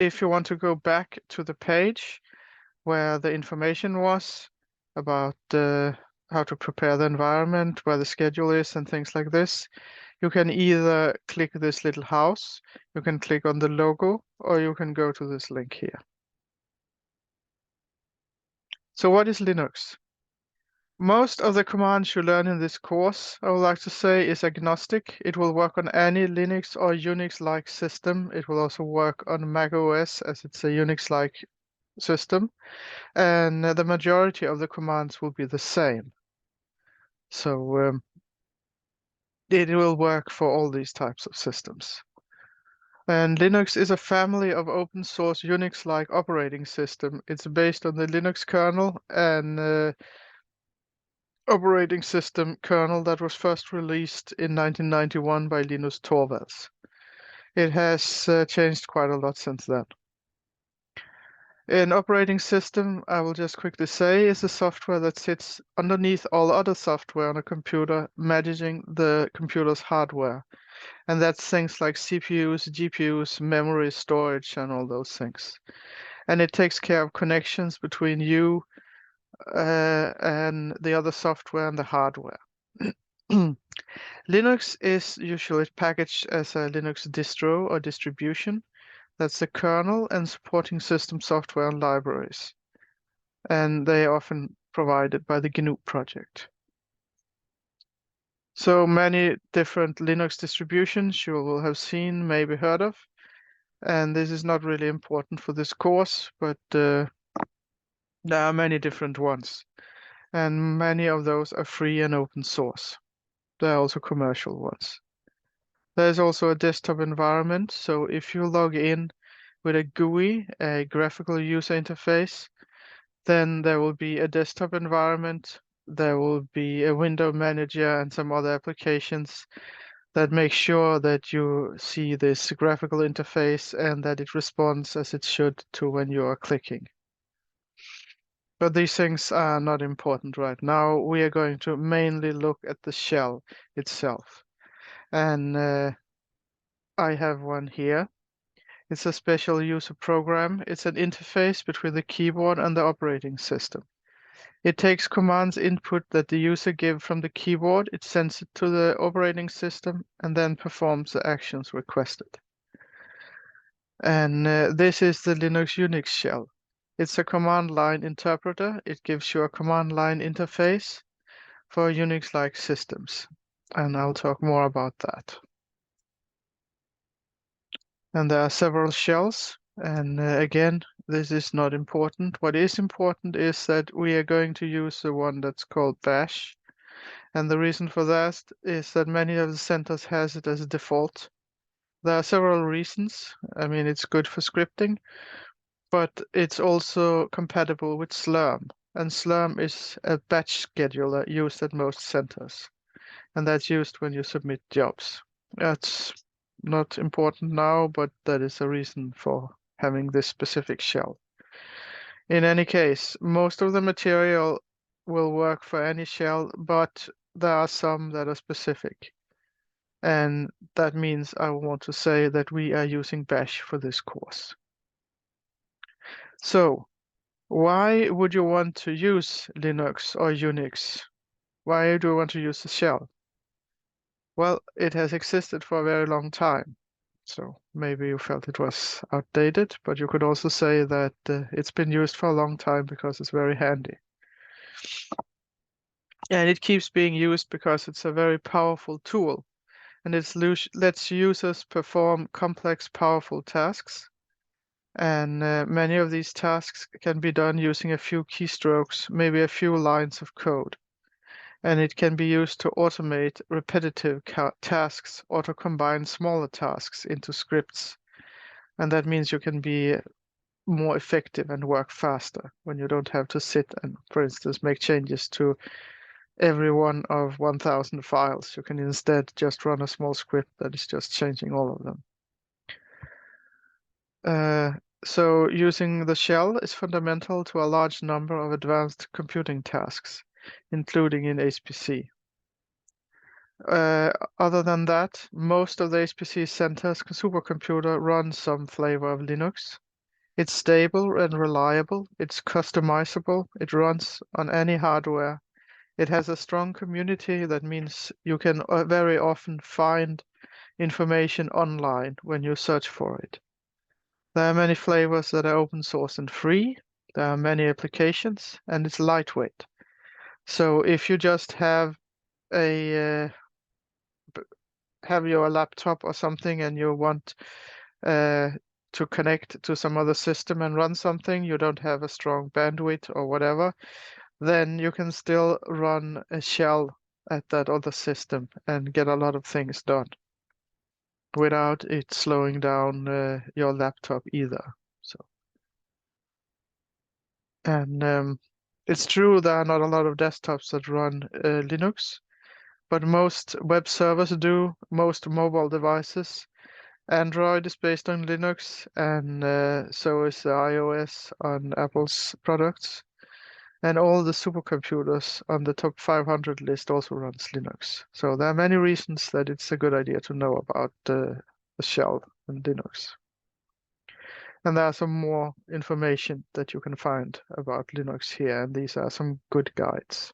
if you want to go back to the page where the information was about how to prepare the environment, where the schedule is, and things like this, you can either click this little house, you can click on the logo, or you can go to this link here. So what is Linux? Most of the commands you learn in this course, I would like to say, is agnostic. It will work on any Linux or Unix-like system. It will also work on Mac OS as it's a Unix-like system. And the majority of the commands will be the same. So it will work for all these types of systems. And Linux is a family of open source Unix-like operating system. It's based on the Linux kernel and operating system kernel that was first released in 1991 by Linus Torvalds. It has changed quite a lot since then. An operating system, I will just quickly say, is a software that sits underneath all other software on a computer, managing the computer's hardware. And that's things like CPUs, GPUs, memory, storage, and all those things. And it takes care of connections between you and the other software and the hardware. Linux is usually packaged as a Linux distro or distribution. That's the kernel and supporting system software and libraries. And they are often provided by the GNU project. So many different Linux distributions you will have seen, maybe heard of. And this is not really important for this course, but there are many different ones. And many of those are free and open source. There are also commercial ones. There's also a desktop environment. So if you log in with a GUI, a graphical user interface, then there will be a desktop environment. There will be a window manager and some other applications that make sure that you see this graphical interface and that it responds as it should to when you are clicking. But these things are not important right now. We are going to mainly look at the shell itself. And I have one here. It's a special user program. It's an interface between the keyboard and the operating system. It takes commands input that the user gives from the keyboard, it sends it to the operating system, and then performs the actions requested. And this is the Linux Unix shell. It's a command line interpreter. It gives you a command line interface for Unix-like systems. And I'll talk more about that. And there are several shells. And again, this is not important. What is important is that we are going to use the one that's called bash. And the reason for that is that many of the centers has it as a default. There are several reasons. I mean, it's good for scripting, but it's also compatible with Slurm. And Slurm is a batch scheduler used at most centers. And that's used when you submit jobs. That's not important now, but that is a reason for having this specific shell. In any case, most of the material will work for any shell, but there are some that are specific. And that means I want to say that we are using bash for this course. So why would you want to use Linux or Unix? Why do you want to use the shell? Well, it has existed for a very long time. So maybe you felt it was outdated, but you could also say that it's been used for a long time because it's very handy. And it keeps being used because it's a very powerful tool. And it lets users perform complex, powerful tasks. And many of these tasks can be done using a few keystrokes, maybe a few lines of code. And it can be used to automate repetitive tasks or to combine smaller tasks into scripts. And that means you can be more effective and work faster when you don't have to sit and, for instance, make changes to every one of 1,000 files. You can instead just run a small script that is just changing all of them. So using the shell is fundamental to a large number of advanced computing tasks, including in HPC. Other than that, most of the HPC center's supercomputer runs some flavor of Linux. It's stable and reliable. It's customizable. It runs on any hardware. It has a strong community. That means you can very often find information online when you search for it. There are many flavors that are open source and free. There are many applications, and it's lightweight. So if you just have your laptop or something and you want to connect to some other system and run something, you don't have a strong bandwidth or whatever, then you can still run a shell at that other system and get a lot of things done without it slowing down your laptop either. So, and it's true there are not a lot of desktops that run Linux, but most web servers do, most mobile devices. Android is based on Linux, and so is iOS on Apple's products. And all the supercomputers on the top 500 list also runs Linux. So there are many reasons that it's a good idea to know about the shell and Linux. And there are some more information that you can find about Linux here, and these are some good guides.